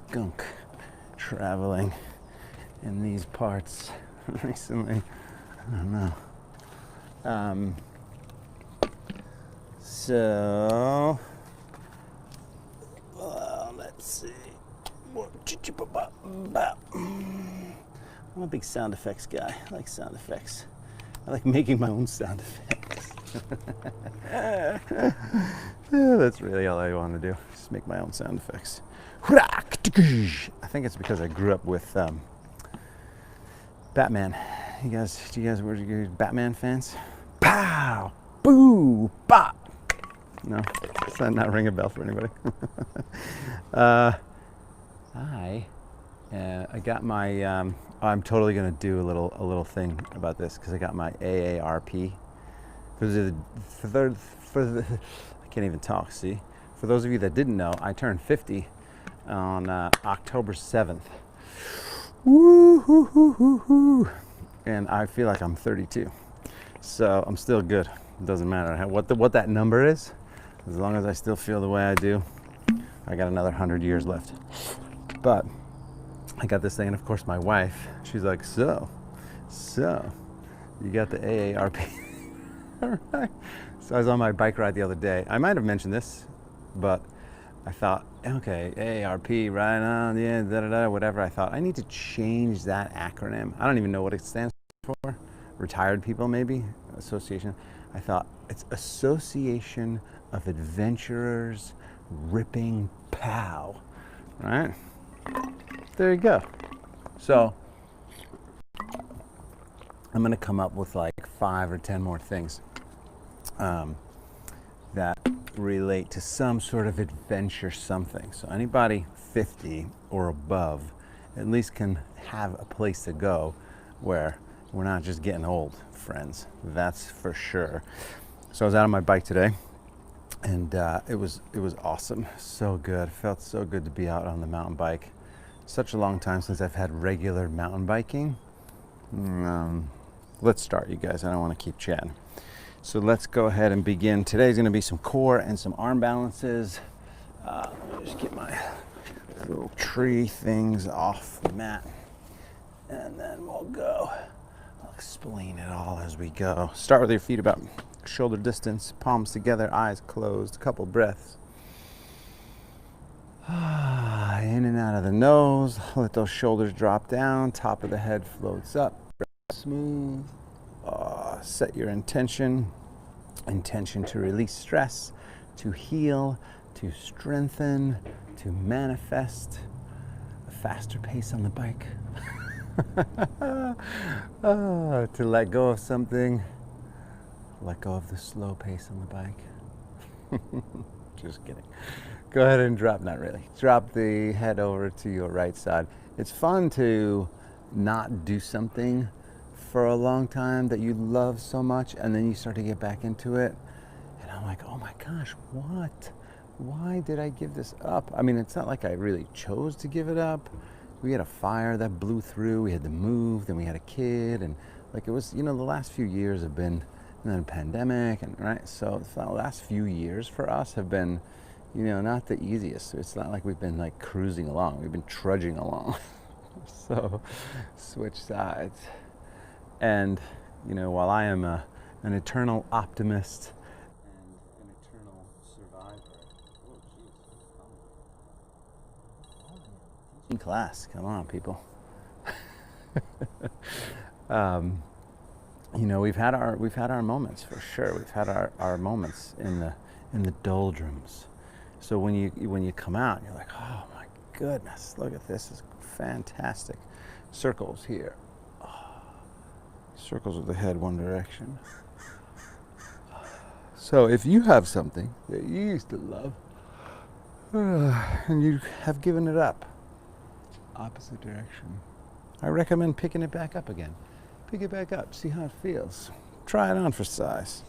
skunk traveling in these parts recently. I don't know. So, let's see. I'm a big sound effects guy. I like sound effects. I like making my own sound effects. Yeah, that's really all I want to do. Just make my own sound effects. I think it's because I grew up with Batman. Do you guys were Batman fans? Pow! Boo! Bop! No? Does that not ring a bell for anybody? I got my I'm totally gonna do a little thing about this because I got my AARP. I can't even talk. See, for those of you that didn't know, I turned 50 on October 7th. Woo hoo hoo hoo hoo! And I feel like I'm 32, so I'm still good. It doesn't matter what that number is, as long as I still feel the way I do. I got another 100 years left. But I got this thing, and of course my wife, she's like, so you got the AARP. All right. So I was on my bike ride the other day. I might have mentioned this, but I thought, okay, AARP, right on, yeah, whatever. I thought I need to change that acronym. I don't even know what it stands for. Retired people, maybe, association. I thought it's Association of Adventurers Ripping Pow, right? There you go. So I'm gonna come up with like 5 or 10 more things that relate to some sort of adventure something. So anybody 50 or above at least can have a place to go where we're not just getting old, friends. That's for sure. So I was out on my bike today, and it was awesome. So good. Felt so good to be out on the mountain bike. Such a long time since I've had regular mountain biking. Let's start, you guys. I don't want to keep chatting. So let's go ahead and begin. Today's going to be some core and some arm balances. Let me just get my little tree things off the mat, and then we'll go. I'll explain it all as we go. Start with your feet about shoulder distance, palms together, eyes closed, a couple breaths. In and out of the nose, let those shoulders drop down, top of the head floats up, smooth. Set your intention to release stress, to heal, to strengthen, to manifest a faster pace on the bike, to let go of something, let go of the slow pace on the bike. Just kidding. Go ahead and drop the head over to your right side. It's fun to not do something for a long time that you love so much, and then you start to get back into it, and I'm like, oh my gosh, why did I give this up? I mean, it's not like I really chose to give it up. We had a fire that blew through, we had to move, then we had a kid, and like it was, the last few years have been, and then a pandemic, and right, so the last few years for us have been, not the easiest. It's not like we've been like cruising along, we've been trudging along. So switch sides. And, while I am an eternal optimist and an eternal survivor. Oh, geez. Teaching class. Come on, people. We've had our moments for sure. We've had our moments in the doldrums. So when you come out, you're like, oh my goodness, look at this. It's fantastic. Circles here. Circles with the head one direction. So if you have something that you used to love and you have given it up, opposite direction, I recommend picking it back up again. Pick it back up, see how it feels. Try it on for size.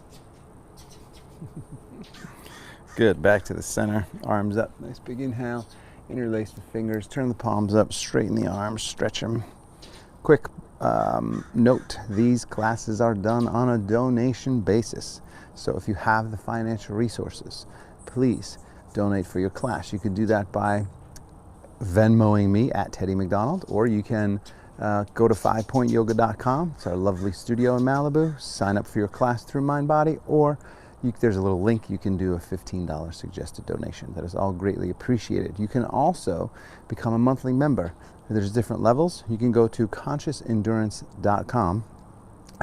Good, back to the center, arms up, nice big inhale, interlace the fingers, turn the palms up, straighten the arms, stretch them. Quick note, these classes are done on a donation basis. So if you have the financial resources, please donate for your class. You could do that by Venmoing me at Teddy McDonald, or you can go to 5pointyoga.com. It's our lovely studio in Malibu. Sign up for your class through MindBody, or there's a little link. You can do a $15 suggested donation. That is all greatly appreciated. You can also become a monthly member. There's different levels. You can go to consciousendurance.com,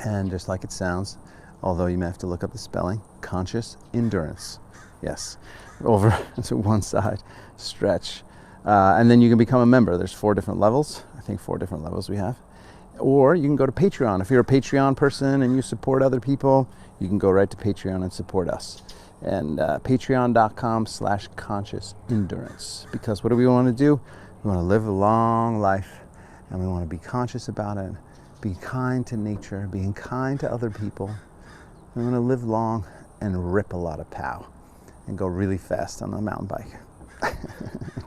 and just like it sounds, although you may have to look up the spelling, conscious endurance. Yes, over to one side, stretch. And then you can become a member. There's 4 different levels. I think 4 different levels we have. Or you can go to Patreon. If you're a Patreon person and you support other people, you can go right to Patreon and support us. And patreon.com/conscious endurance. Because what do we want to do? We want to live a long life, and we want to be conscious about it, be kind to nature, being kind to other people. We want to live long and rip a lot of pow and go really fast on the mountain bike.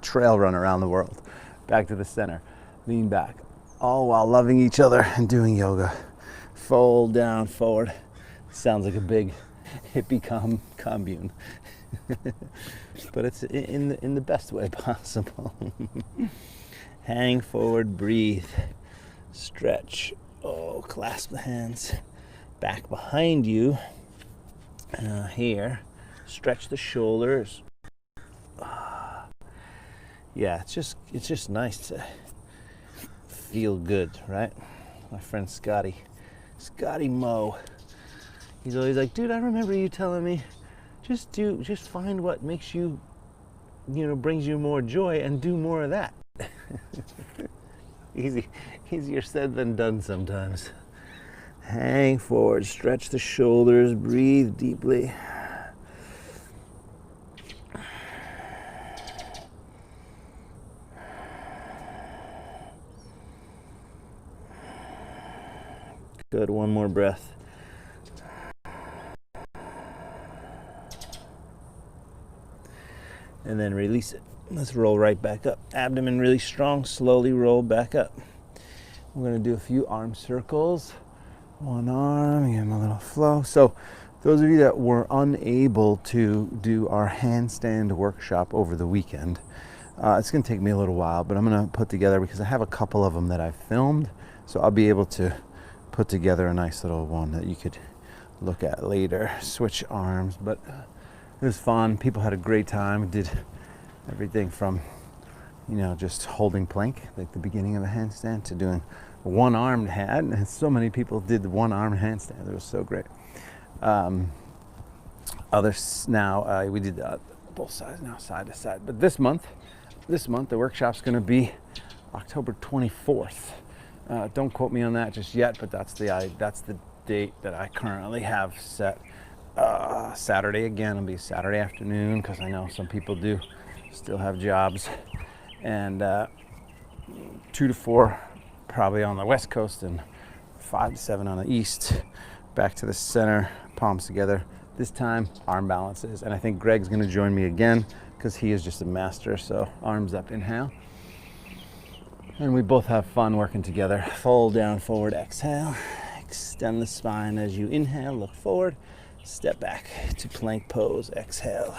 Trail run around the world. Back to the center. Lean back. All while loving each other and doing yoga. Fold down, forward. Sounds like a big hippie commune. But it's in the best way possible. Hang forward, breathe. Stretch. Oh, clasp the hands. Back behind you. Here. Stretch the shoulders. Yeah, it's just nice to feel good, right? My friend Scotty Moe, he's always like, dude, I remember you telling me, just find what makes you, brings you more joy and do more of that. Easier said than done sometimes. Hang forward, stretch the shoulders, breathe deeply. Good, one more breath. And then release it. Let's roll right back up. Abdomen really strong, slowly roll back up. We're gonna do a few arm circles. One arm, give them a little flow. So those of you that were unable to do our handstand workshop over the weekend, it's gonna take me a little while, but I'm gonna put together, because I have a couple of them that I've filmed, so I'll be able to put together a nice little one that you could look at later. Switch arms, but it was fun. People had a great time. Did everything from, just holding plank, like the beginning of a handstand, to doing a one-armed hand. And so many people did the one-armed handstand. It was so great. Others now, we did both sides now, side to side. But this month, the workshop's going to be October 24th. Don't quote me on that just yet, but that's the date that I currently have set. Saturday again. It'll be Saturday afternoon, because I know some people do still have jobs. And 2 to 4 probably on the West Coast, and 5 to 7 on the East. Back to the center, palms together. This time, arm balances. And I think Greg's going to join me again, because he is just a master. So arms up, inhale. And we both have fun working together. Fold down, forward, exhale. Extend the spine as you inhale, look forward. Step back to plank pose, exhale.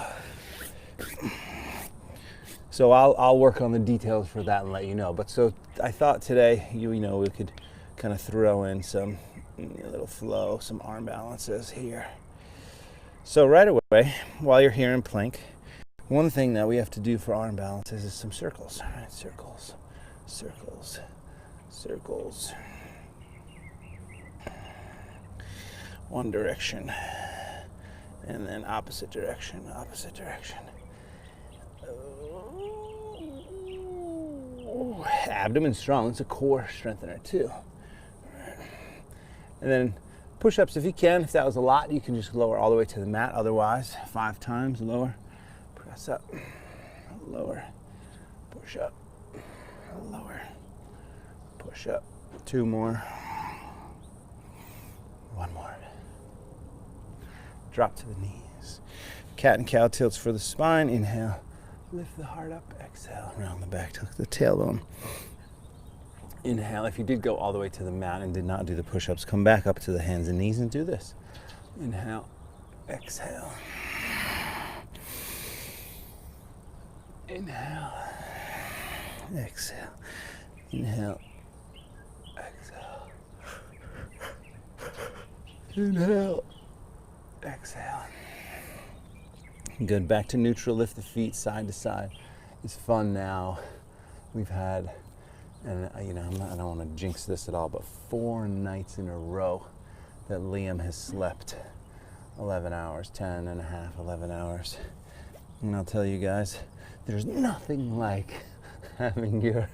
So I'll work on the details for that and let you know. But so I thought today, we could kind of throw in some little flow, some arm balances here. So right away, while you're here in plank, one thing that we have to do for arm balances is some circles. All right, circles. Circles, circles. One direction, and then opposite direction, opposite direction. Oh, abdomen strong. It's a core strengthener too. And then push-ups if you can. If that was a lot, you can just lower all the way to the mat. Otherwise, 5 times, lower, press up, lower, push up. Lower, push up, 2 more, 1 more. Drop to the knees. Cat and cow tilts for the spine. Inhale, lift the heart up. Exhale, round the back to the tailbone. Inhale. If you did go all the way to the mat and did not do the push-ups, come back up to the hands and knees and do this. Inhale, exhale. Inhale. exhale, inhale, exhale, inhale, exhale. Good, back to neutral, lift the feet side to side. It's fun now. We've had, and I don't want to jinx this at all, but 4 nights in a row that Liam has slept 11 hours, 10 and a half, 11 hours. And I'll tell you guys, there's nothing like having your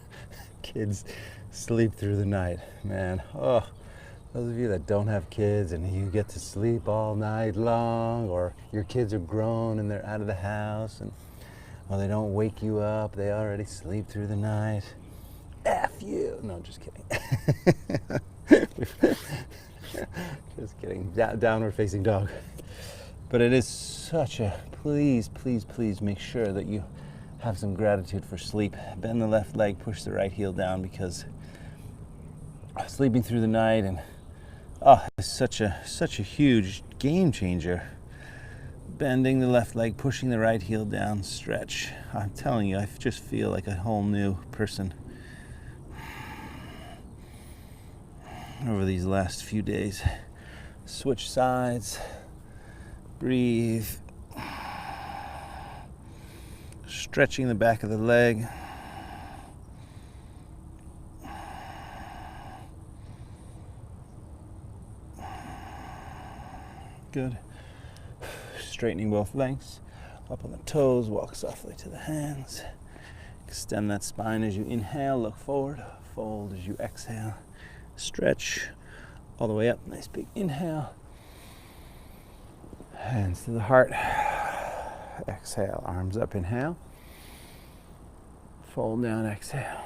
kids sleep through the night, man. Oh, those of you that don't have kids and you get to sleep all night long, or your kids are grown and they're out of the house and they don't wake you up, they already sleep through the night. F you. No, just kidding. Just kidding. Downward facing dog. But it is such a, please make sure that you have some gratitude for sleep. Bend the left leg, push the right heel down, because sleeping through the night and it's such a huge game changer. Bending the left leg, pushing the right heel down, stretch. I'm telling you, I just feel like a whole new person over these last few days. Switch sides, breathe, stretching the back of the leg. Good. Straightening both legs, up on the toes, walk softly to the hands. Extend that spine as you inhale, look forward, fold as you exhale. Stretch all the way up, nice big inhale. Hands to the heart. Exhale, arms up, inhale. Fold down, exhale.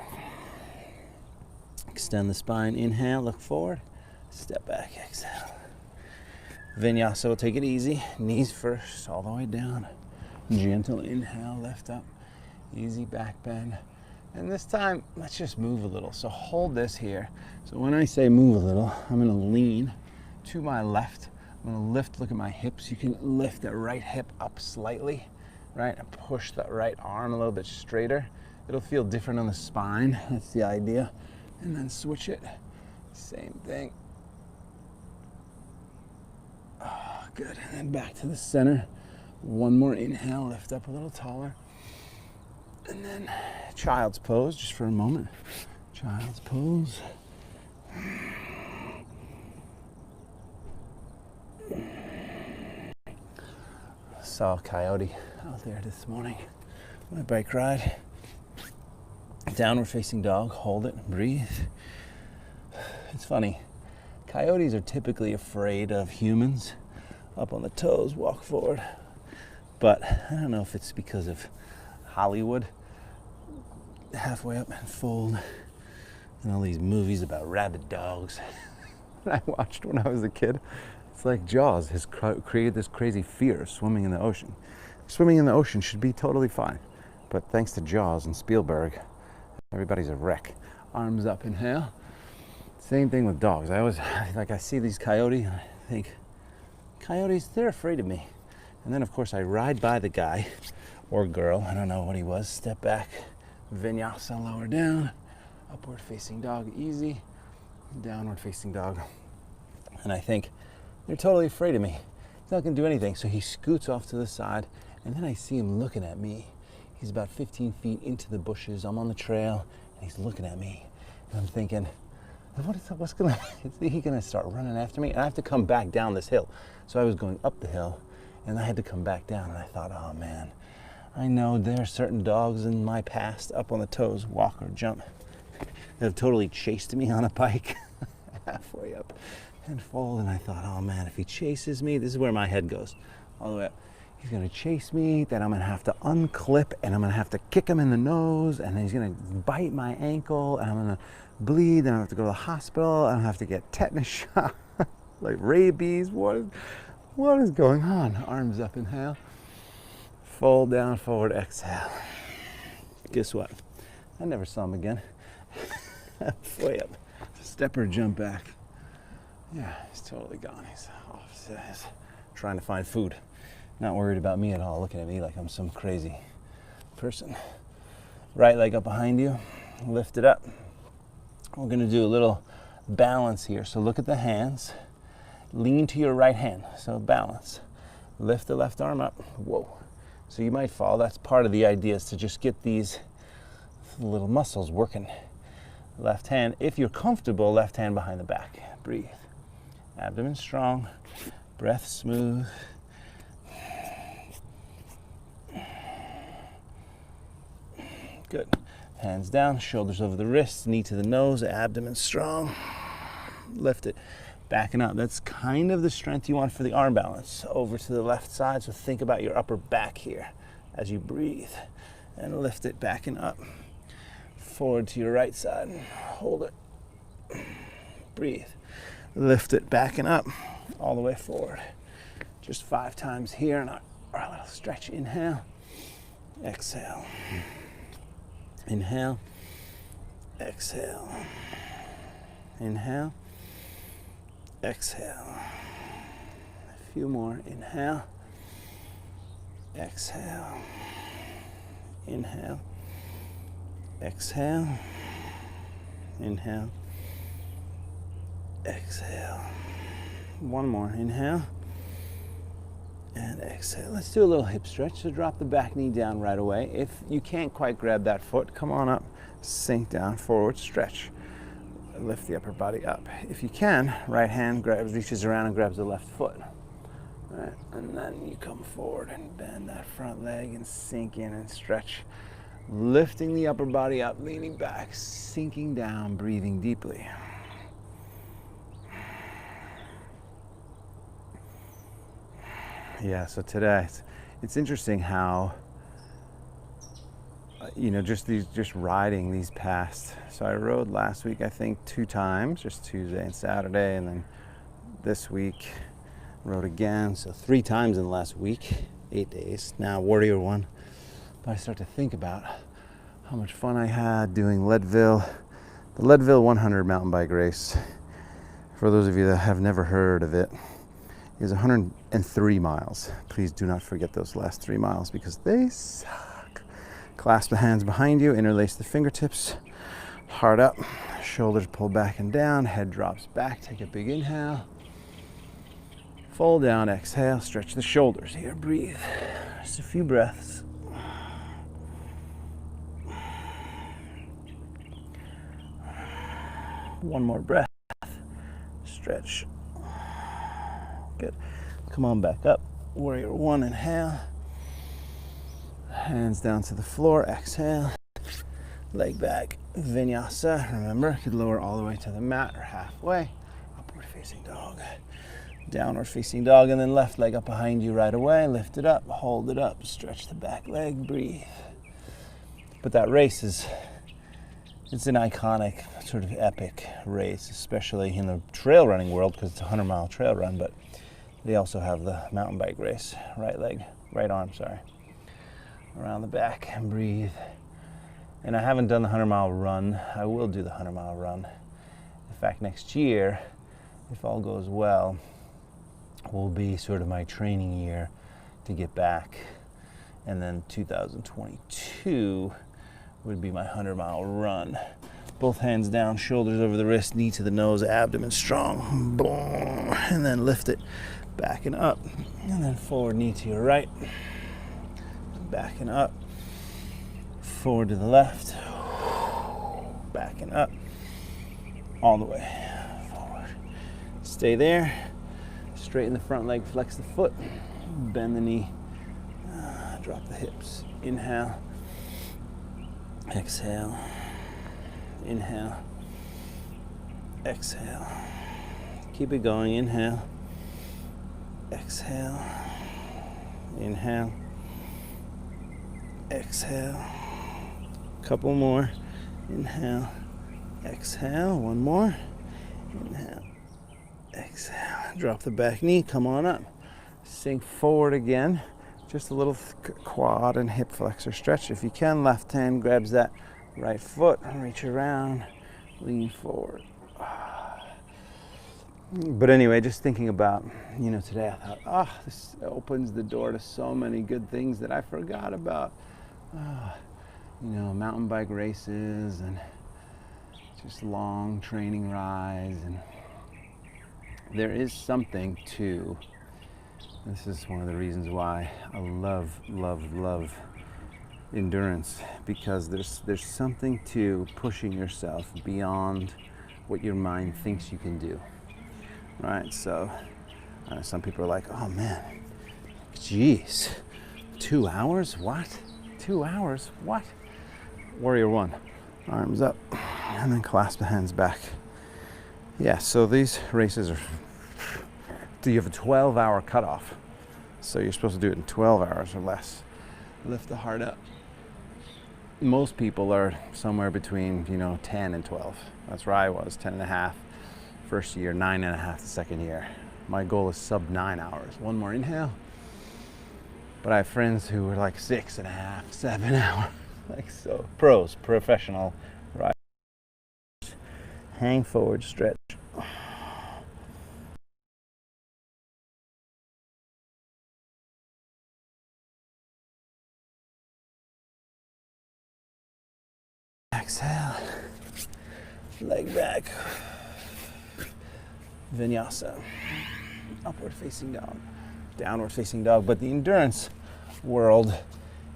Extend the spine, inhale, look forward. Step back, exhale. Vinyasa, will take it easy. Knees first, all the way down. Gentle inhale, lift up. Easy back bend. And this time, let's just move a little. So hold this here. So when I say move a little, I'm gonna lean to my left. I'm gonna lift, look at my hips. You can lift that right hip up slightly, right? And push that right arm a little bit straighter. It'll feel different on the spine. That's the idea. And then switch it. Same thing. Good, and then back to the center. One more inhale, lift up a little taller. And then child's pose, just for a moment. Child's pose. Saw a coyote out there this morning on my bike ride. Downward facing dog, hold it, breathe. It's funny, coyotes are typically afraid of humans. Up on the toes, walk forward. But I don't know if it's because of Hollywood. Halfway up and fold. And all these movies about rabid dogs that I watched when I was a kid. It's like Jaws has created this crazy fear of swimming in the ocean. Swimming in the ocean should be totally fine. But thanks to Jaws and Spielberg, everybody's a wreck. Arms up, inhale. Same thing with dogs. I see these coyotes and I think, coyotes, they're afraid of me. And then of course I ride by the guy or girl, I don't know what he was, step back, Vinyasa, lower down, upward facing dog, easy, downward facing dog. And I think, they're totally afraid of me. He's not gonna do anything. So he scoots off to the side and then I see him looking at me. He's about 15 feet into the bushes, I'm on the trail and he's looking at me. And I'm thinking, is he gonna start running after me? And I have to come back down this hill. So I was going up the hill and I had to come back down and I thought, oh man, I know there are certain dogs in my past, up on the toes, walk or jump, that have totally chased me on a bike halfway up and fold. And I thought, oh man, if he chases me, this is where my head goes, all the way up. He's gonna chase me, then I'm gonna have to unclip and I'm gonna have to kick him in the nose and then he's gonna bite my ankle and I'm gonna bleed, then I have to go to the hospital, and I have to get tetanus shot, like rabies. What is going on? Arms up, inhale. Fold down, forward, exhale. Guess what? I never saw him again. Way up. Step or jump back. Yeah, he's totally gone. He's off. He's trying to find food. Not worried about me at all, looking at me like I'm some crazy person. Right leg up behind you. Lift it up. We're going to do a little balance here. So look at the hands. Lean to your right hand. So balance. Lift the left arm up. Whoa. So you might fall. That's part of the idea, is to just get these little muscles working. Left hand, if you're comfortable, left hand behind the back. Breathe. Abdomen strong. Breath smooth. Good. Hands down, shoulders over the wrists, knee to the nose, abdomen strong. Lift it. Backing up. That's kind of the strength you want for the arm balance. Over to the left side, so think about your upper back here as you breathe. And lift it, backing up. Forward to your right side. Hold it. Breathe. Lift it, backing up. All the way forward. Just 5 times here. And our little stretch. Inhale. Exhale. Inhale. Exhale. Inhale. Exhale. A few more. Inhale. Exhale. Inhale. Exhale. Inhale. Exhale. One more. Inhale. And exhale. Let's do a little hip stretch. So drop the back knee down right away. If you can't quite grab that foot, come on up. Sink down, forward, stretch. Lift the upper body up. If you can, right hand reaches around and grabs the left foot. Right, and then you come forward and bend that front leg and sink in and stretch. Lifting the upper body up, leaning back, sinking down, breathing deeply. Yeah, so today, it's interesting how, just riding these past. So I rode last week, I think 2 times, just Tuesday and Saturday, and then this week rode again. So 3 times in the last week, 8 days. Now Warrior 1. But I start to think about how much fun I had doing Leadville, the Leadville 100 mountain bike race. For those of you that have never heard of it, is 103 miles. Please do not forget those last 3 miles because they suck. Clasp the hands behind you, interlace the fingertips, heart up, shoulders pull back and down, head drops back, take a big inhale. Fold down, exhale, stretch the shoulders here, breathe. Just a few breaths. One more breath. Stretch. Good. Come on back up. Warrior 1, inhale. Hands down to the floor, exhale. Leg back, Vinyasa. Remember, you could lower all the way to the mat or halfway. Upward facing dog. Downward facing dog, and then left leg up behind you right away. Lift it up, hold it up, stretch the back leg, breathe. But that race it's an iconic, sort of epic race, especially in the trail running world because it's a 100-mile trail run, but they also have the mountain bike race. Right arm, around the back, and breathe. And I haven't done the 100-mile run. I will do the 100-mile run. In fact, next year, if all goes well, will be sort of my training year to get back. And then 2022 would be my 100-mile run. Both hands down, shoulders over the wrist, knee to the nose, abdomen strong. Boom. And then lift it, backing up. And then forward, knee to your right. Backing up. Forward to the left. Backing up. All the way forward. Stay there. Straighten the front leg, flex the foot. Bend the knee. Drop the hips. Inhale. Exhale. Inhale. Exhale. Keep it going. Inhale. Exhale. Inhale. Exhale. Couple more. Inhale. Exhale. One more. Inhale. Exhale. Drop the back knee. Come on up. Sink forward again. Just a little quad and hip flexor stretch. If you can, left hand grabs that right foot. Reach around. Lean forward. But anyway, just thinking about, today I thought, this opens the door to so many good things that I forgot about. mountain bike races and just long training rides. And there is something to, this is one of the reasons why I love endurance, because there's something to pushing yourself beyond what your mind thinks you can do, right? So some people are like, oh man, geez, 2 hours? What? 2 hours? What? Warrior one, arms up, and then clasp the hands back. Yeah, so these races are, you have a 12-hour cutoff. So you're supposed to do it in 12 hours or less. Lift the heart up. Most people are somewhere between, 10 and 12. That's where I was, 10 and a half first year, 9 and a half the second year. My goal is sub 9 hours. One more inhale. But I have friends who are like 6 and a half, 7 hours. Like so, pros, professional, right? Hang forward, stretch. Exhale, leg back, Vinyasa, upward facing dog, downward facing dog. But the endurance world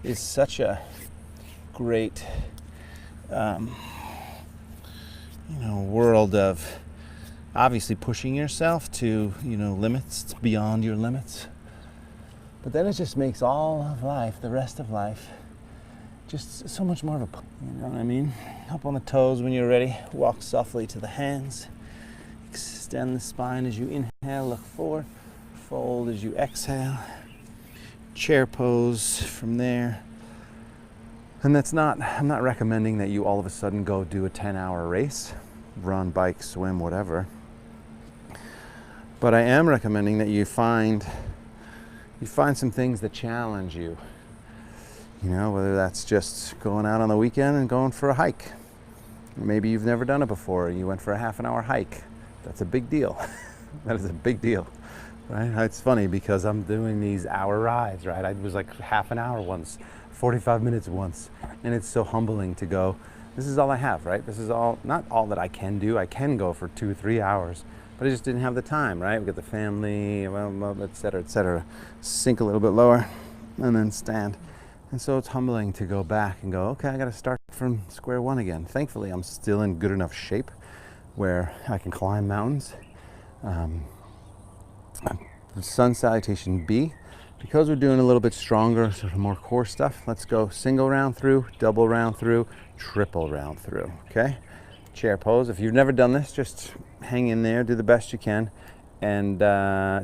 is such a great world of obviously pushing yourself to limits beyond your limits, but then it just makes all of life, the rest of life, just so much more of a, you know what I mean? Up on the toes when you're ready. Walk softly to the hands. Extend the spine as you inhale, look forward. Fold as you exhale. Chair pose from there. And I'm not recommending that you all of a sudden go do a 10-hour race, run, bike, swim, whatever. But I am recommending that you find some things that challenge you. Whether that's just going out on the weekend and going for a hike. Maybe you've never done it before. You went for a half-an-hour hike. That's a big deal. That is a big deal, right? It's funny because I'm doing these hour rides, right? I was like half an hour once, 45 minutes once. And it's so humbling to go, this is all I have, right? This is not all that I can do. I can go for 2-3 hours, but I just didn't have the time, right? We got the family, et cetera, et cetera. Sink a little bit lower and then stand. And so it's humbling to go back and go, okay, I got to start from square one again. Thankfully, I'm still in good enough shape where I can climb mountains. Sun salutation B, because we're doing a little bit stronger, sort of more core stuff, let's go single round through, double round through, triple round through, okay? Chair pose. If you've never done this, just hang in there, do the best you can, and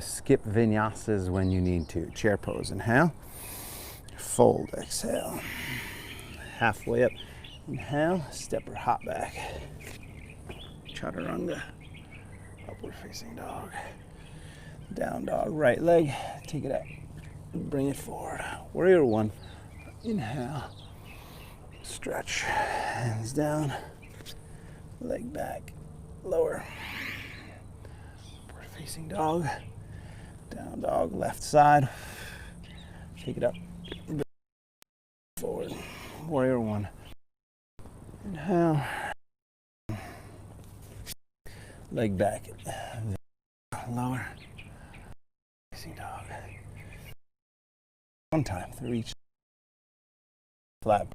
skip vinyasas when you need to. Chair pose, inhale. Fold, exhale. Halfway up, inhale, step or hop back. Chaturanga, upward facing dog. Down dog, right leg, take it up, bring it forward. Warrior one, inhale, stretch, hands down, leg back, lower. Upward facing dog, down dog, left side, take it up. Forward, warrior one. Inhale. Leg back. Lower. Facing dog. One time through each. Flat.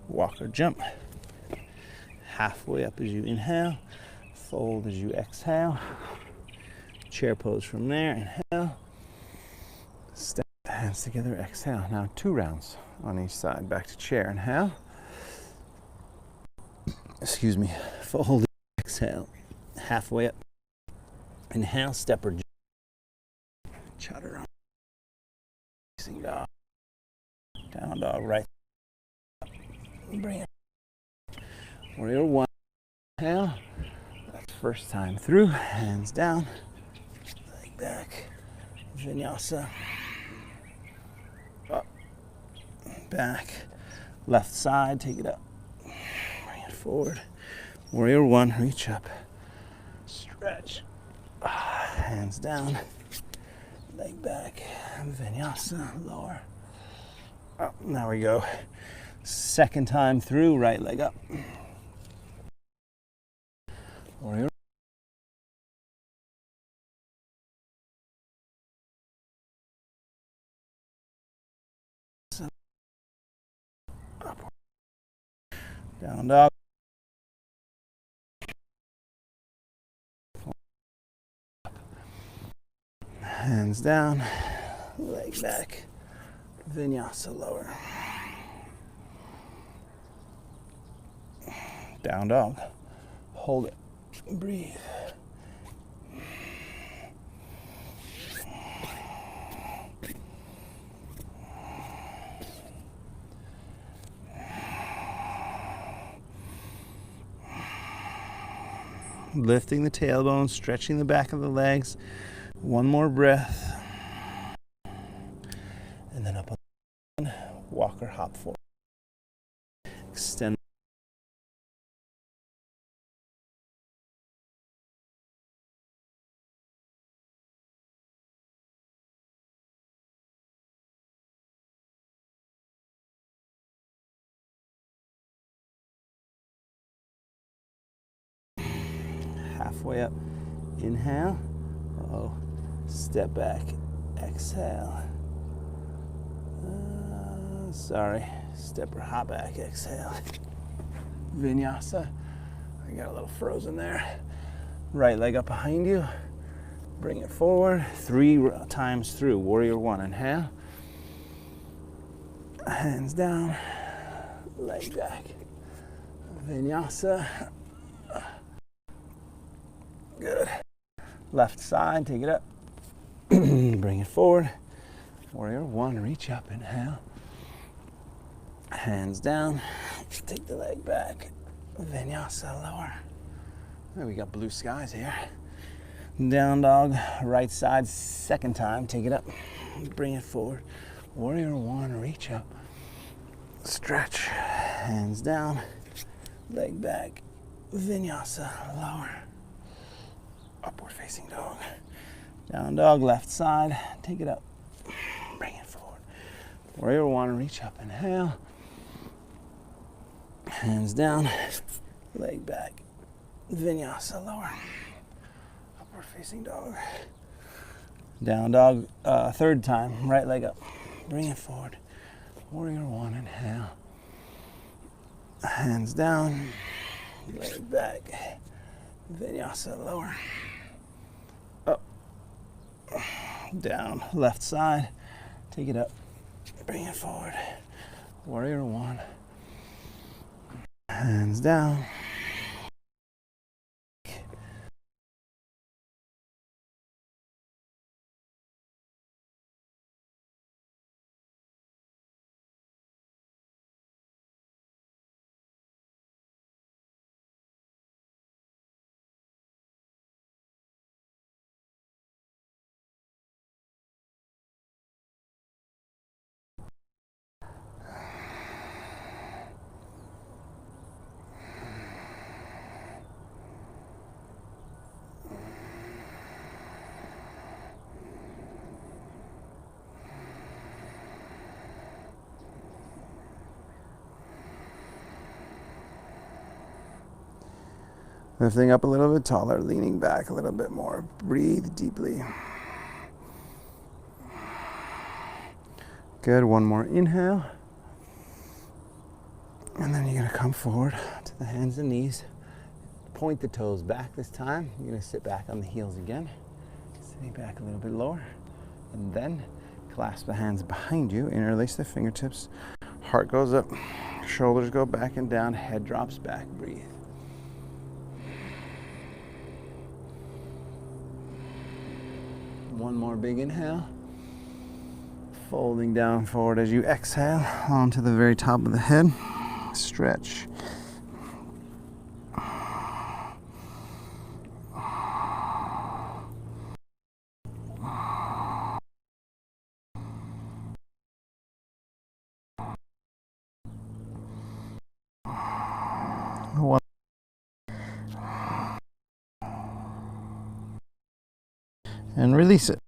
Walk or jump. Halfway up as you inhale, fold as you exhale. Chair pose from there, inhale. Step the hands together, exhale. Now 2 rounds on each side. Back to chair, inhale. Excuse me, fold, exhale. Halfway up, inhale, step or jump. Chaturanga. Facing dog. Down dog, right. Bring it. Warrior one. Inhale. That's first time through. Hands down. Leg back. Vinyasa. Up. Back. Left side. Take it up. Bring it forward. forward. Warrior one, reach up. Stretch. Hands down. Leg back. Vinyasa, lower. Oh, now we go. Second time through, right leg up. Warrior. Up. Down dog. Hands down, leg back, Vinyasa lower. Down dog. Hold it. Breathe. Lifting the tailbone, stretching the back of the legs. One more breath. And then up on walk or hop forward. Extend. Halfway up. Inhale. Uh-oh. Step back. Exhale. Sorry. Step or hop back. Exhale. Vinyasa. I got a little frozen there. Right leg up behind you. Bring it forward. 3 times through. Warrior one. Inhale. Hands down. Leg back. Vinyasa. Good. Left side. Take it up. Bring it forward. Warrior one. Reach up. Inhale. Hands down. Take the leg back. Vinyasa lower. We got blue skies here. Down dog, right side, second time. Take it up. Bring it forward. Warrior one, reach up. Stretch. Hands down. Leg back. Vinyasa lower. Upward facing dog. Down dog, left side. Take it up. Bring it forward. Warrior one, reach up. Inhale. Hands down, leg back, Vinyasa lower, upward facing dog. Down dog, third time, right leg up, bring it forward. Warrior one, inhale. Hands down, leg back, Vinyasa lower. Up, down, left side, take it up, bring it forward. Warrior one. Hands down. Lifting up a little bit taller, leaning back a little bit more. Breathe deeply. Good, one more inhale. And then you're gonna come forward to the hands and knees. Point the toes back this time. You're gonna sit back on the heels again. Sitting back a little bit lower. And then clasp the hands behind you, interlace the fingertips. Heart goes up, shoulders go back and down, head drops back, breathe. One more big inhale. Folding down forward as you exhale onto the very top of the head. Stretch. One and release it.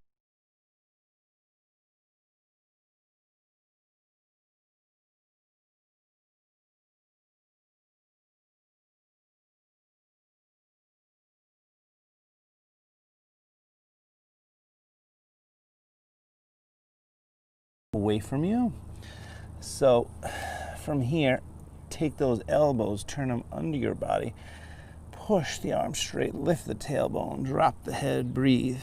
Away from you. So from here, take those elbows, turn them under your body, push the arms straight, lift the tailbone, drop the head, breathe.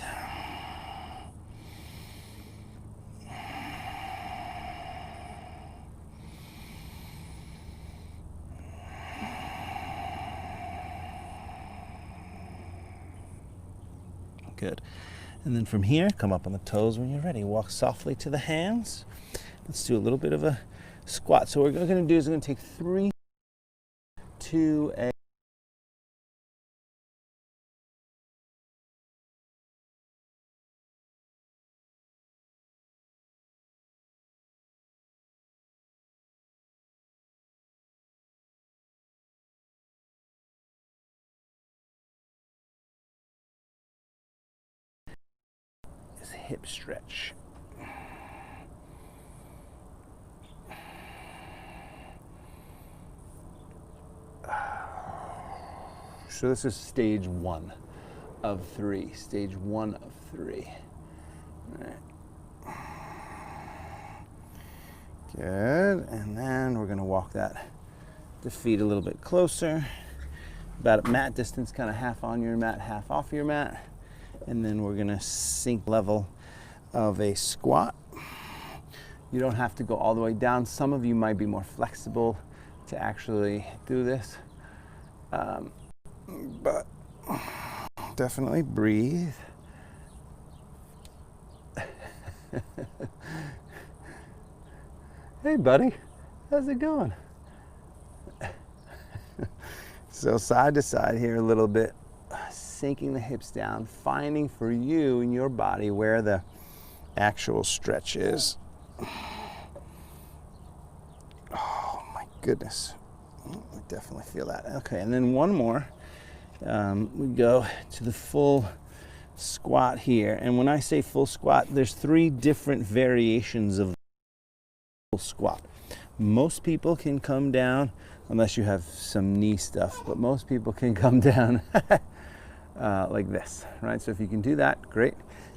Good. And then from here, come up on the toes when you're ready. Walk softly to the hands. Let's do a little bit of a squat. So what we're going to do is we're going to take 3, 2, and hip stretch. So this is stage 1 of 3. Stage 1 of 3. All right. Good. And then we're going to walk the feet a little bit closer. About at mat distance, kind of half on your mat, half off your mat. And then we're going to sink level of a squat. You don't have to go all the way down. Some of you might be more flexible to actually do this. But definitely breathe. Hey buddy, how's it going? So side to side here a little bit, sinking the hips down, finding for you in your body where the actual stretch is. Oh my goodness, I definitely feel that. Okay, and then one more. We go to the full squat here, and when I say full squat, there's 3 different variations of full squat. Most people can come down, unless you have some knee stuff, but most people can come down like this, right? So if you can do that, great.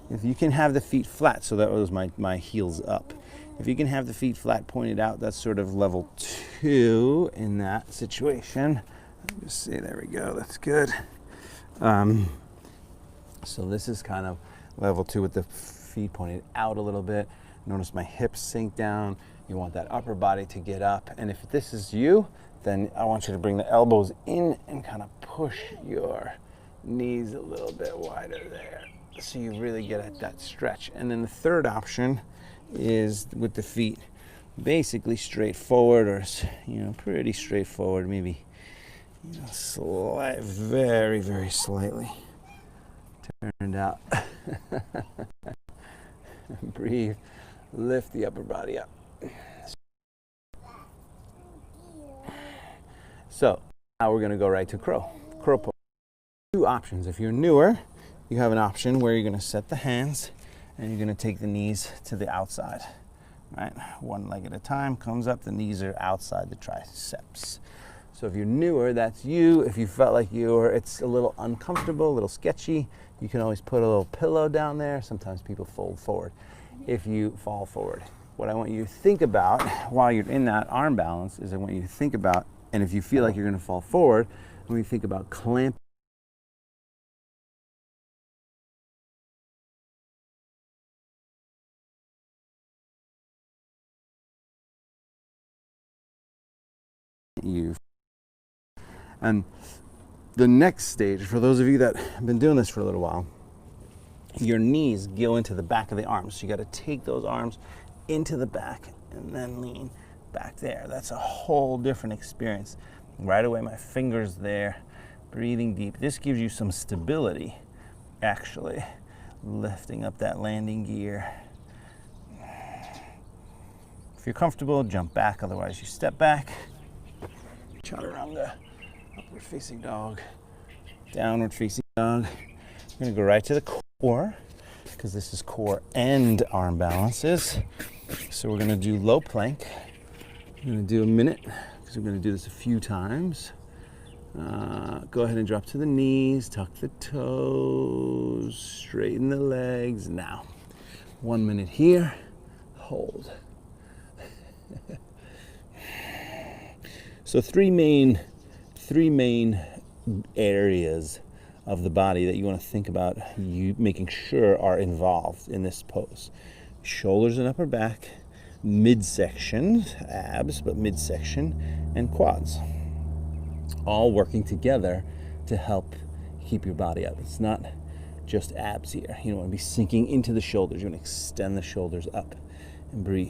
If you can have the feet flat, so that was my heels up. If you can have the feet flat pointed out, that's sort of level 2 in that situation. Just say, there we go, that's good. So this is kind of level 2 with the feet pointed out a little bit. Notice my hips sink down. You want that upper body to get up. And if this is you, then I want you to bring the elbows in and kind of push your knees a little bit wider there, so you really get at that stretch. And then the third option is with the feet basically straight forward, or pretty straightforward, maybe very, very slightly turned out. Breathe, lift the upper body up. So now we're going to go right to crow pose. 2 options. If you're newer, you have an option where you're going to set the hands and you're going to take the knees to the outside, right? One leg at a time, comes up, the knees are outside the triceps. So if you're newer, that's you. If you felt like it's a little uncomfortable, a little sketchy, you can always put a little pillow down there. Sometimes people fold forward. If you fall forward, what I want you to think about while you're in that arm balance is I want you to think about, and if you feel like you're going to fall forward, I want you to think about clamping you. And the next stage, for those of you that have been doing this for a little while, your knees go into the back of the arms. So you got to take those arms into the back and then lean back there. That's a whole different experience. Right away, my fingers there, breathing deep. This gives you some stability, actually, lifting up that landing gear. If you're comfortable, jump back. Otherwise, you step back. Chaturanga, upward facing dog, downward facing dog. We're gonna go right to the core. because this is core and arm balances. So we're going to do low plank. We're going to do a minute because we're going to do this a few times. Go ahead and drop to the knees, tuck the toes, straighten the legs. Now, 1 minute here, hold. So three main areas of the body that you want to think about you making sure are involved in this pose. Shoulders and upper back, midsection, abs, but midsection, and quads. All working together to help keep your body up. It's not just abs here. You don't want to be sinking into the shoulders. You want to extend the shoulders up and breathe.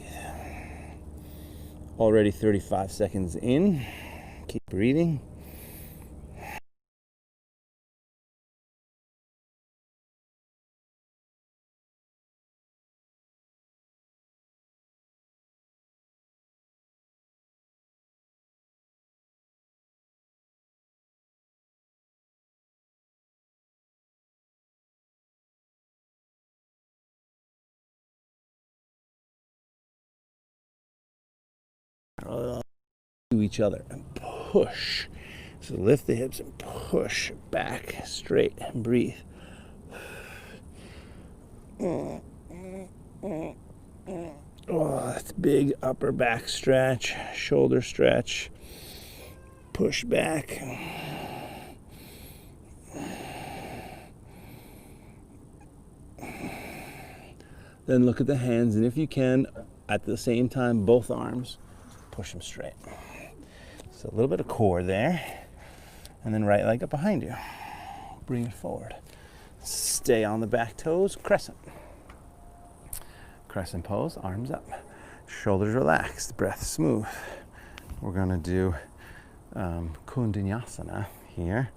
Already 35 seconds in. Keep breathing. To each other and push. So lift the hips and push back straight and breathe. Oh, that's big upper back stretch, shoulder stretch. Push back. Then look at the hands, and if you can, at the same time, both arms, push them straight. So a little bit of core there, and then right leg up behind you. Bring it forward. Stay on the back toes, crescent. Crescent pose, arms up. Shoulders relaxed, breath smooth. We're gonna do Vinyasa here.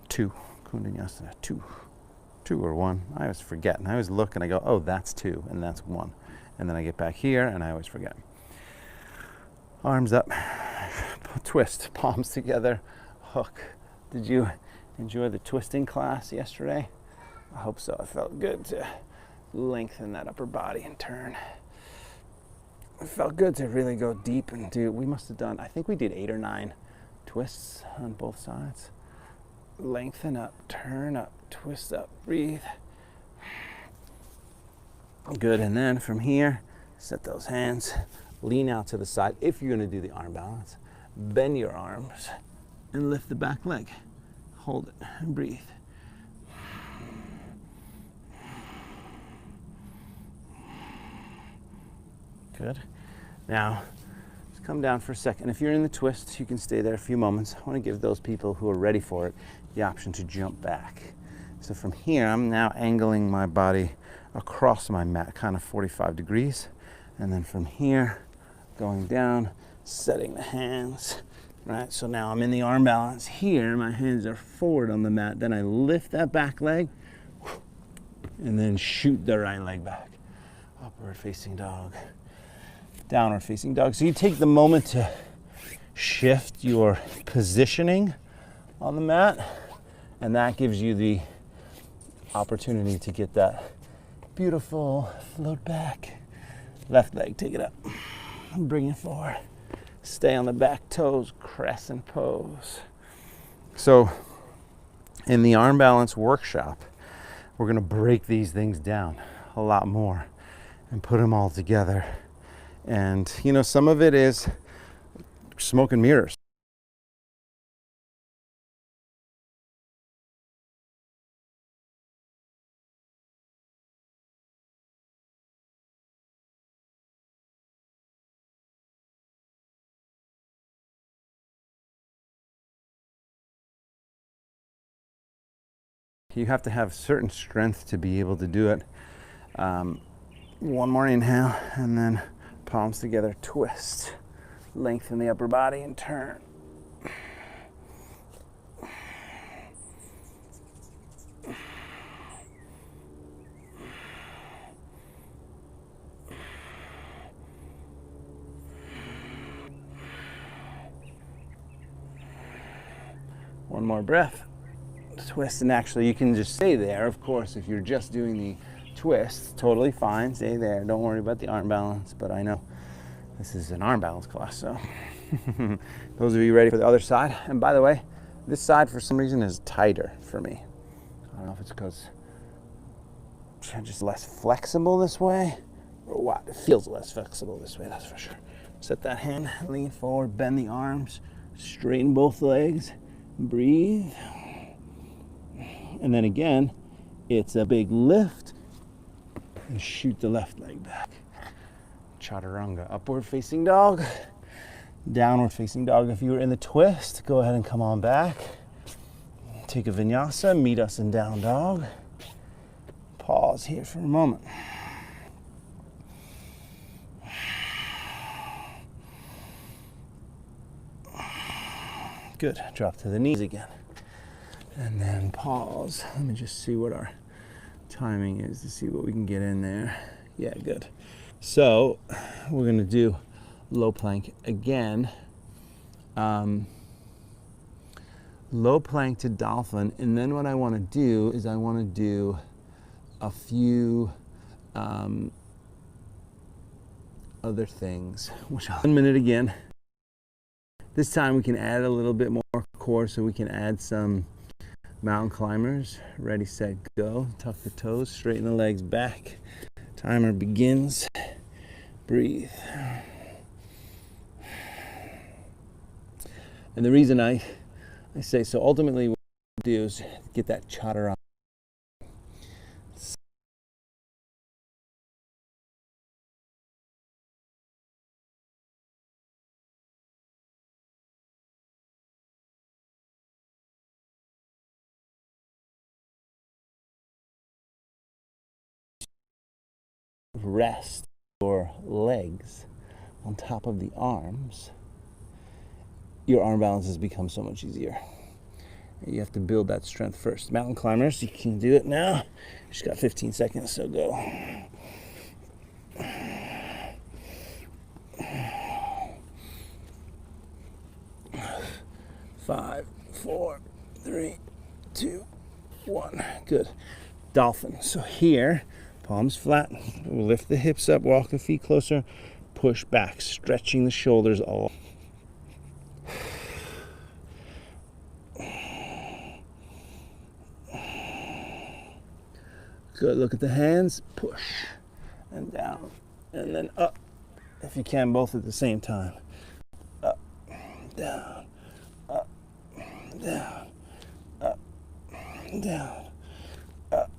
Vinyasa, two or one. I always forget, and I always look and I go, oh, that's two, and that's one. And then I get back here, and I always forget. Arms up, twist, palms together, hook. Did you enjoy the twisting class yesterday? I hope so. It felt good to lengthen that upper body and turn. It felt good to really go deep and do, we must have done, I think we did 8 or 9 twists on both sides. Lengthen up, turn up, twist up, breathe. Good, and then from here, set those hands, lean out to the side. If you're gonna do the arm balance, bend your arms and lift the back leg. Hold it and breathe. Good. Now, just come down for a second. If you're in the twist, you can stay there a few moments. I want to give those people who are ready for it the option to jump back. So from here, I'm now angling my body across my mat, kind of 45 degrees. And then from here, going down, setting the hands, right? So now I'm in the arm balance here. My hands are forward on the mat. Then I lift that back leg and then shoot the right leg back. Upward facing dog. Downward facing dog. So you take the moment to shift your positioning on the mat, and that gives you the opportunity to get that beautiful float back. Left leg, take it up. Bring it forward. Stay on the back toes, crescent pose. So in the arm balance workshop, we're going to break these things down a lot more and put them all together. And, you know, some of it is smoke and mirrors. You have to have certain strength to be able to do it. One more inhale, and then palms together, twist. Lengthen the upper body and turn. One more breath. Twist, and actually you can just stay there, of course, if you're just doing the twist, totally fine. Stay there. Don't worry about the arm balance, but I know this is an arm balance class, so those of you ready for the other side. And by the way, this side for some reason is tighter for me. I don't know if it's because I'm just less flexible this way or what. It feels less flexible this way, that's for sure. Set that hand, lean forward, bend the arms, straighten both legs, breathe. And then again, it's a big lift and shoot the left leg back. Chaturanga, upward facing dog, downward facing dog. If you were in the twist, go ahead and come on back. Take a vinyasa, meet us in down dog. Pause here for a moment. Good, drop to the knees again. And then pause. Let me just see what our timing is to see what we can get in there. Yeah, good. So we're gonna do low plank again. Low plank to dolphin, and then what I wanna do is I wanna do a few other things, which 1 minute again. This time we can add a little bit more core, so we can add some mountain climbers. Ready, set, go. Tuck the toes, straighten the legs back. Timer begins. Breathe. And the reason I say, so ultimately what we do is get that chaturanga. Rest your legs on top of the arms, your arm balances become so much easier. You have to build that strength first. Mountain climbers, you can do it now. Just got 15 seconds, so go. 5, 4, 3, 2, 1. Good. Dolphin. So here, palms flat, lift the hips up, walk the feet closer, push back, stretching the shoulders all. Good, look at the hands, push, and down, and then up, if you can, both at the same time. Up, down, up, down, up, down, up,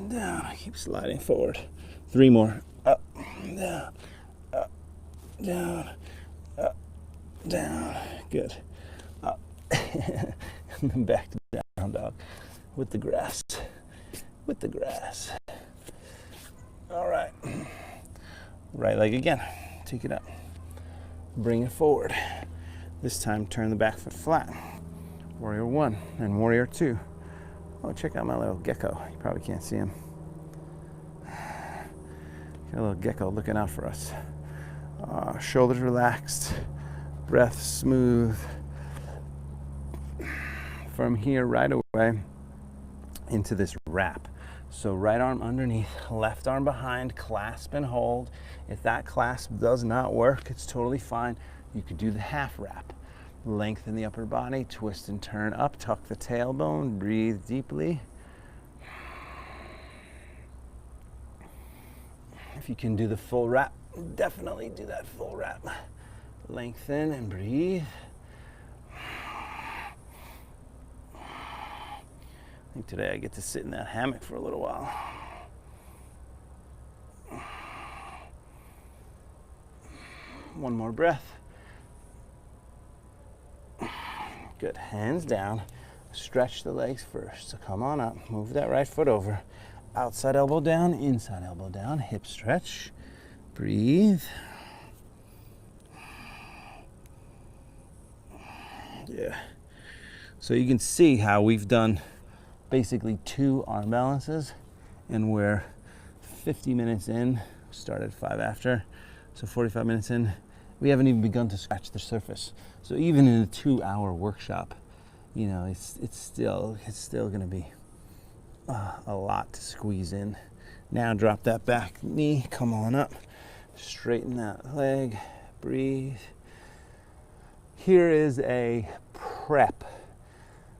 down. Keep sliding forward. 3 more. Up, down, up, down, up, down. Good. Up, and then back to down dog with the grass. With the grass. All right. Right leg again. Take it up. Bring it forward. This time turn the back foot flat. Warrior 1 and warrior 2. Oh, check out my little gecko. You probably can't see him. Got a little gecko looking out for us. Shoulders relaxed. Breath smooth. From here right away into this wrap. So right arm underneath, left arm behind, clasp and hold. If that clasp does not work, it's totally fine. You could do the half wrap. Lengthen the upper body, twist and turn up, tuck the tailbone, breathe deeply. If you can do the full wrap, definitely do that full wrap. Lengthen and breathe. I think today I get to sit in that hammock for a little while. One more breath. Good, hands down. Stretch the legs first. So come on up, move that right foot over. Outside elbow down, inside elbow down, hip stretch. Breathe. Yeah. So you can see how we've done basically 2 arm balances, and we're 50 minutes in, started 5 after, so 45 minutes in, we haven't even begun to scratch the surface. So even in a 2-hour workshop, you know, it's still going to be a lot to squeeze in Now drop that back knee, come on up, straighten that leg, breathe. Here is a prep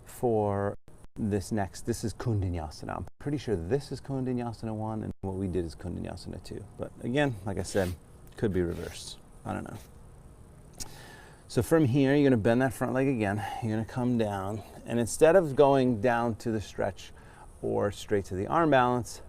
for this is Kundanyasana. I'm pretty sure this is Kundanyasana 1 and what we did is Kundanyasana 2. But again, like I said, could be reversed. I don't know. So from here, you're gonna bend that front leg again. You're gonna come down, and instead of going down to the stretch or straight to the arm balance,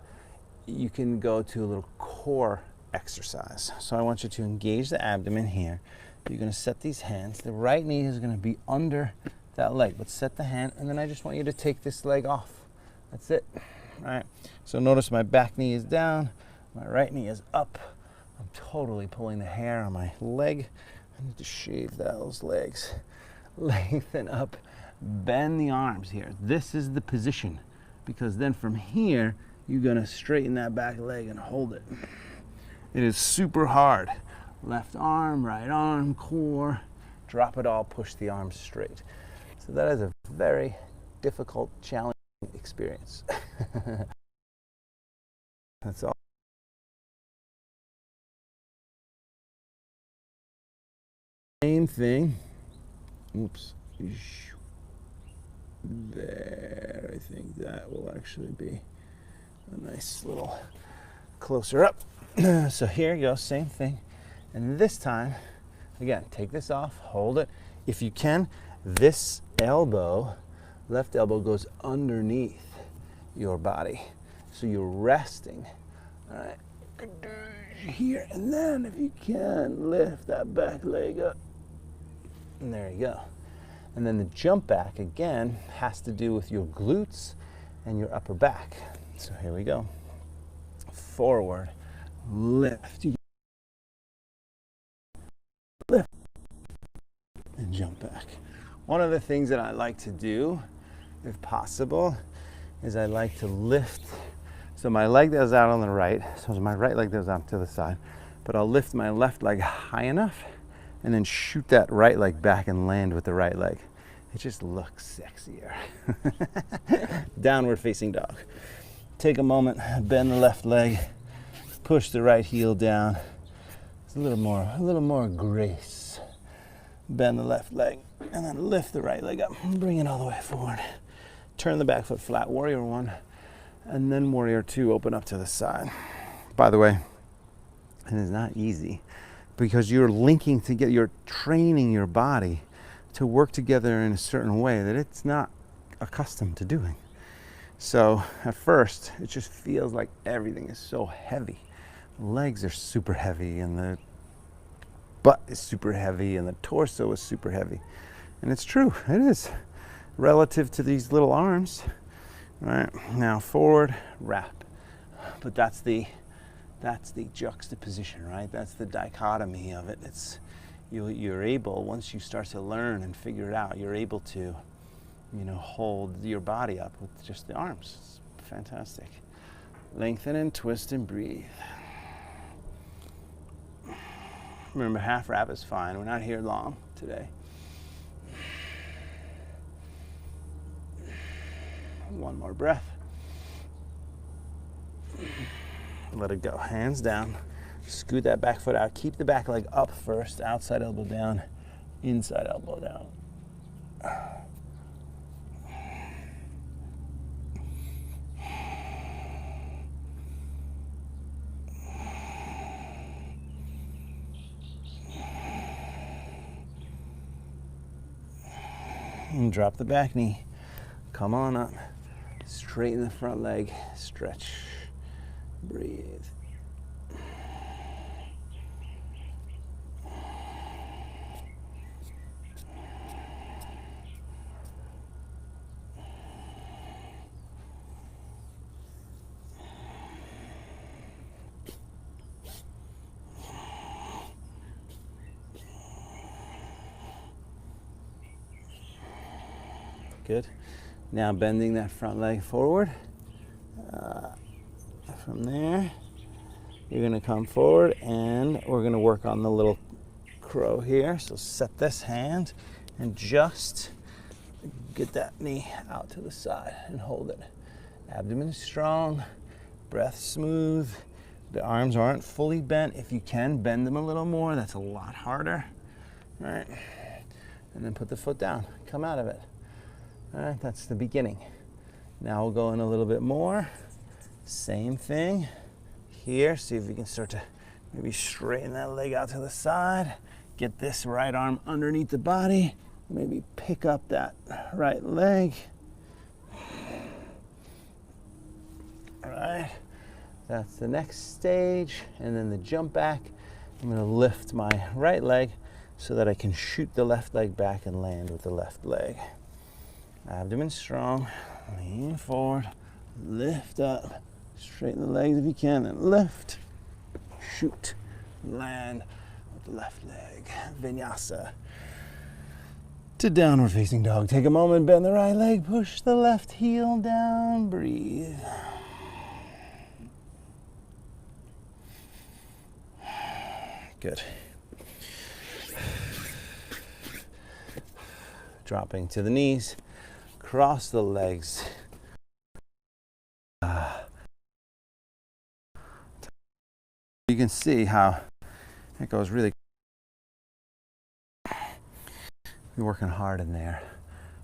you can go to a little core exercise. So I want you to engage the abdomen here. You're gonna set these hands. The right knee is gonna be under that leg, but set the hand, and then I just want you to take this leg off. That's it. All right. So notice my back knee is down, my right knee is up. I'm totally pulling the hair on my leg. I need to shave those legs. Lengthen up, bend the arms here. This is the position, because then from here, you're gonna straighten that back leg and hold it. It is super hard. Left arm, right arm, core, drop it all, push the arms straight. So that is a very difficult, challenging experience. That's all. Same thing. Oops. There, I think that will actually be a nice little closer up. So here you go, same thing. And this time, again, take this off, hold it. If you can, this elbow, left elbow goes underneath your body. So you're resting, all right, here. And then if you can, lift that back leg up. And there you go. And then the jump back, again, has to do with your glutes and your upper back. So here we go. Forward, lift, lift, and jump back. One of the things that I like to do, if possible, is I like to lift. So my leg that was out on the right, so my right leg that was out to the side, but I'll lift my left leg high enough and then shoot that right leg back and land with the right leg. It just looks sexier. Downward facing dog. Take a moment, bend the left leg, push the right heel down. It's a little more grace. Bend the left leg and then lift the right leg up. Bring it all the way forward. Turn the back foot flat, warrior 1, and then warrior 2, open up to the side. By the way, it is not easy, because you're linking together, you're training your body to work together in a certain way that it's not accustomed to doing. So at first, it just feels like everything is so heavy. The legs are super heavy, and the butt is super heavy, and the torso is super heavy. And it's true, it is, relative to these little arms. All right, now forward, wrap. But that's the juxtaposition, right? That's the dichotomy of it. It's you're able, once you start to learn and figure it out, you're able to, hold your body up with just the arms. It's fantastic. Lengthen and twist and breathe. Remember, half wrap is fine. We're not here long today. One more breath. Let it go. Hands down. Scoot that back foot out. Keep the back leg up first. Outside elbow down. Inside elbow down. And drop the back knee. Come on up. Straighten the front leg. Stretch. Breathe. Good. Now bending that front leg forward. From there, you're going to come forward, and we're going to work on the little crow here. So set this hand and just get that knee out to the side and hold it. Abdomen is strong. Breath smooth. The arms aren't fully bent. If you can, bend them a little more. That's a lot harder. All right. And then put the foot down. Come out of it. All right, that's the beginning. Now we'll go in a little bit more. Same thing here. See if we can start to maybe straighten that leg out to the side. Get this right arm underneath the body. Maybe pick up that right leg. All right, that's the next stage. And then the jump back. I'm gonna lift my right leg so that I can shoot the left leg back and land with the left leg. Abdomen strong, lean forward, lift up, straighten the legs if you can, and lift, shoot, land with the left leg. Vinyasa to downward facing dog. Take a moment, bend the right leg, push the left heel down, breathe. Good. Dropping to the knees, cross the legs. You can see how it goes really. We're working hard in there.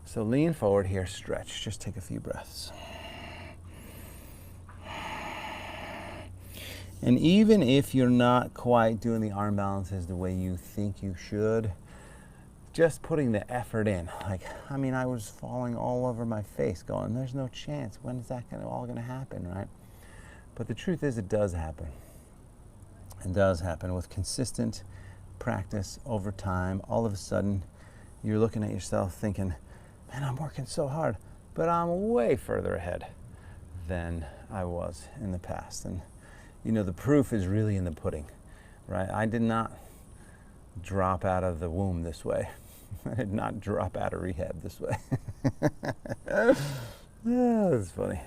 So lean forward here, stretch, just take a few breaths. And even if you're not quite doing the arm balances the way you think you should, just putting the effort in. Like, I mean, I was falling all over my face going, there's no chance. When is that all gonna happen, right? But the truth is it does happen. It does happen with consistent practice over time. All of a sudden, you're looking at yourself thinking, man, I'm working so hard, but I'm way further ahead than I was in the past. And you know, the proof is really in the pudding, right? I did not drop out of the womb this way. I did not drop out of rehab this way. Yeah, that's funny.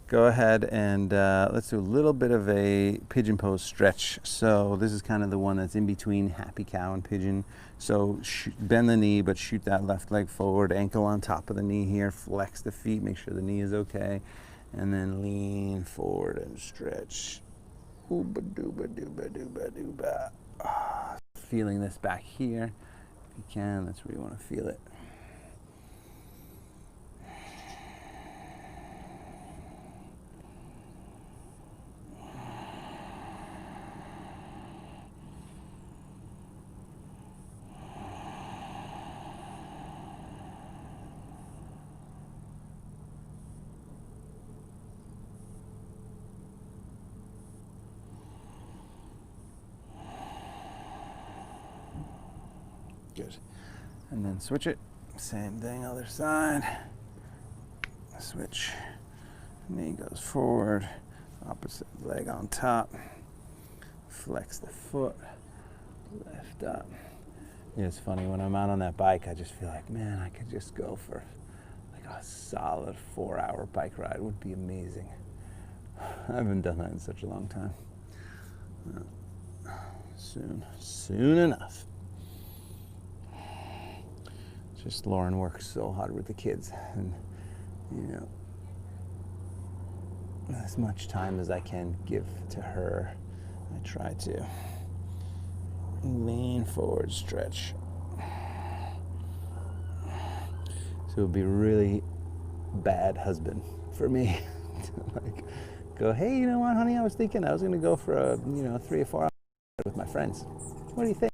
Go ahead and let's do a little bit of a pigeon pose stretch. So this is kind of the one that's in between happy cow and pigeon. So bend the knee, but shoot that left leg forward, ankle on top of the knee here, flex the feet, make sure the knee is okay, and then lean forward and stretch. Ooba dooba dooba dooba dooba. Feeling this back here. If you can, that's where you want to feel it. Good. And then switch it. Same thing, other side. Switch. Knee goes forward. Opposite leg on top. Flex the foot. Lift up. Yeah, it's funny, when I'm out on that bike, I just feel like, man, I could just go for like a solid 4-hour bike ride. It would be amazing. I haven't done that in such a long time. Soon enough. Just Lauren works so hard with the kids, and you know, as much time as I can give to her, I try to. Lean forward, stretch. So it would be a really bad husband for me to like go, hey, you know what, honey, I was thinking I was gonna go for a 3 or 4 hours with my friends. What do you think?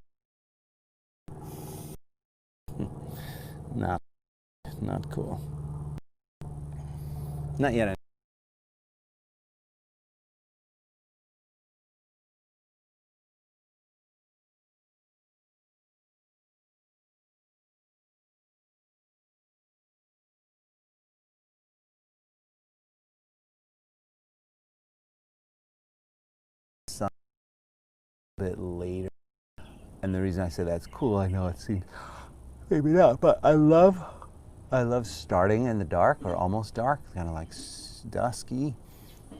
Not cool. Not yet. A bit later. And the reason I say that's cool, I know it seems maybe not, but I love starting in the dark or almost dark, kind of like dusky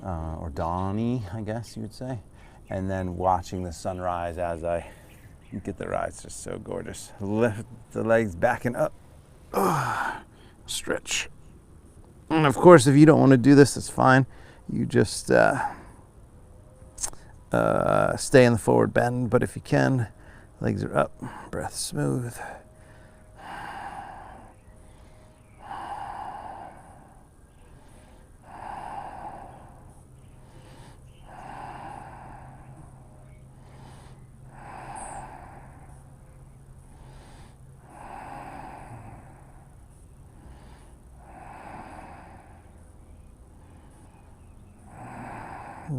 or dawny, I guess you would say, and then watching the sunrise as I get the ride. It's just so gorgeous. Lift the legs back and up. Stretch. And of course, if you don't want to do this, it's fine. you just stay in the forward bend, but if you can, legs are up, breath smooth.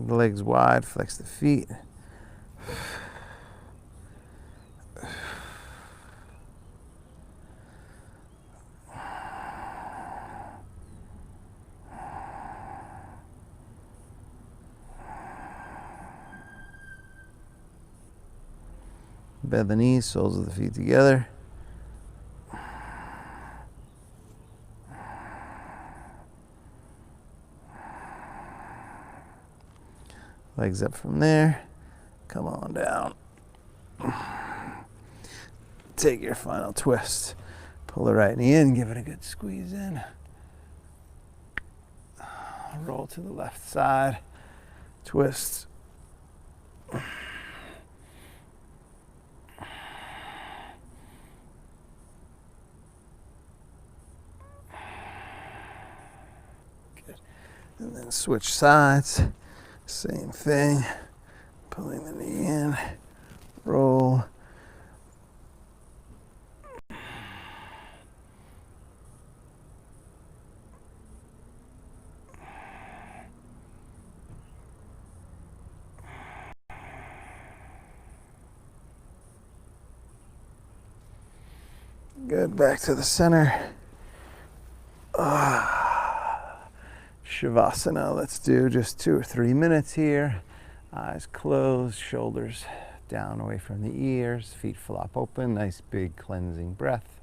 The legs wide, flex the feet. Bend the knees, soles of the feet together. Legs up from there. Come on down. Take your final twist. Pull the right knee in, give it a good squeeze in. Roll to the left side. Twist. Good. And then switch sides. Same thing. Pulling the knee in. Roll. Good, back to the center. Shavasana, let's do just 2 or 3 minutes here. Eyes closed, shoulders down away from the ears, feet flop open, nice big cleansing breath.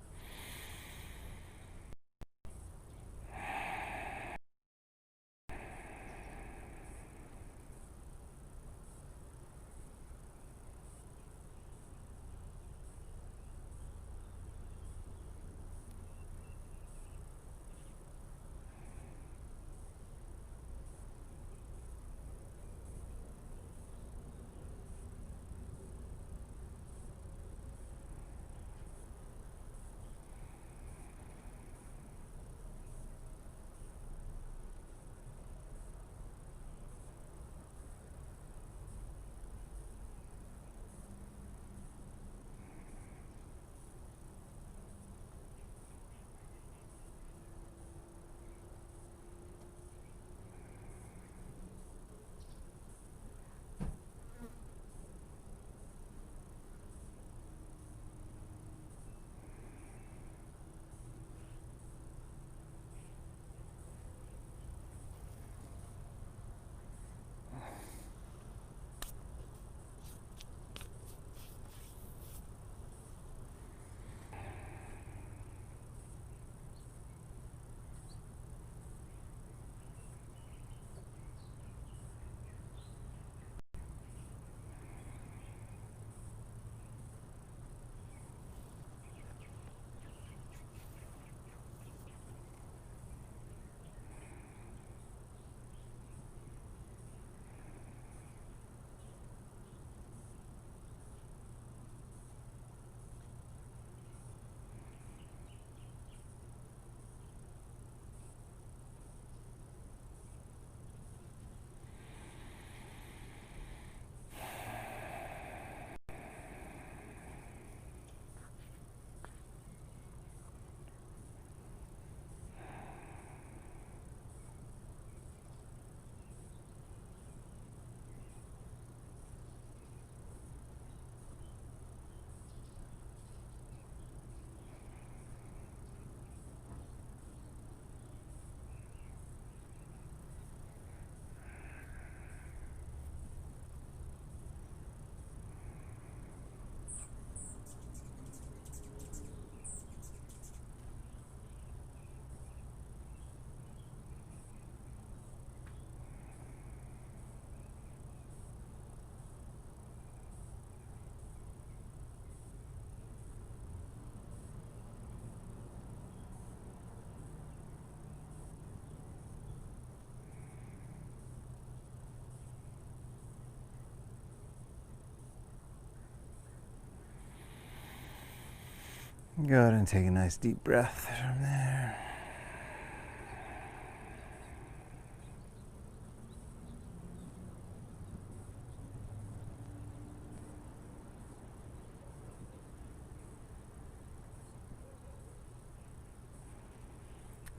Go ahead and take a nice deep breath from there.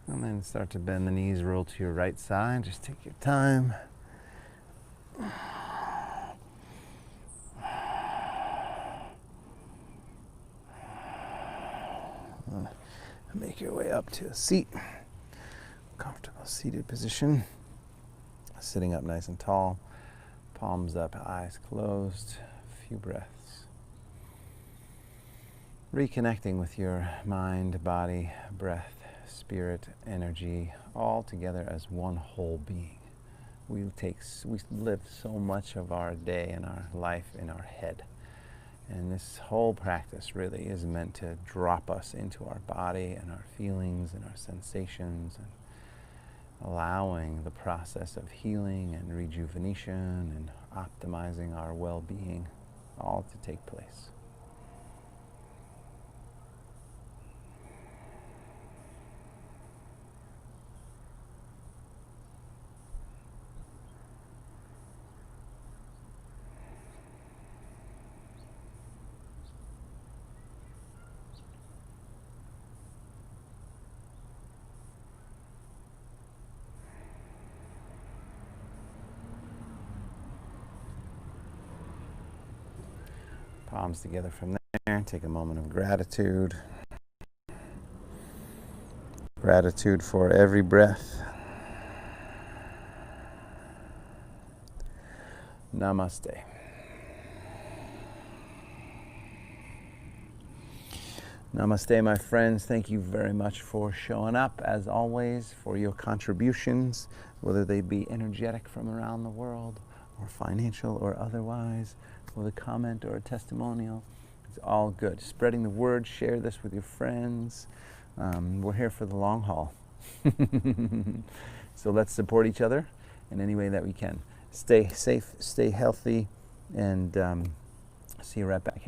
And then start to bend the knees, roll to your right side. Just take your time. Make your way up to a seat. Comfortable seated position. Sitting up nice and tall. Palms up, eyes closed. A few breaths. Reconnecting with your mind, body, breath, spirit, energy, all together as one whole being. We live so much of our day and our life in our head. And this whole practice really is meant to drop us into our body and our feelings and our sensations, and allowing the process of healing and rejuvenation and optimizing our well-being all to take place. Palms together from there. Take a moment of gratitude. Gratitude for every breath. Namaste. Namaste, my friends. Thank you very much for showing up, as always, for your contributions, whether they be energetic from around the world, or financial or otherwise, with a comment or a testimonial. It's all good. Spreading the word, share this with your friends. We're here for the long haul. So let's support each other in any way that we can. Stay safe, stay healthy, and see you right back here.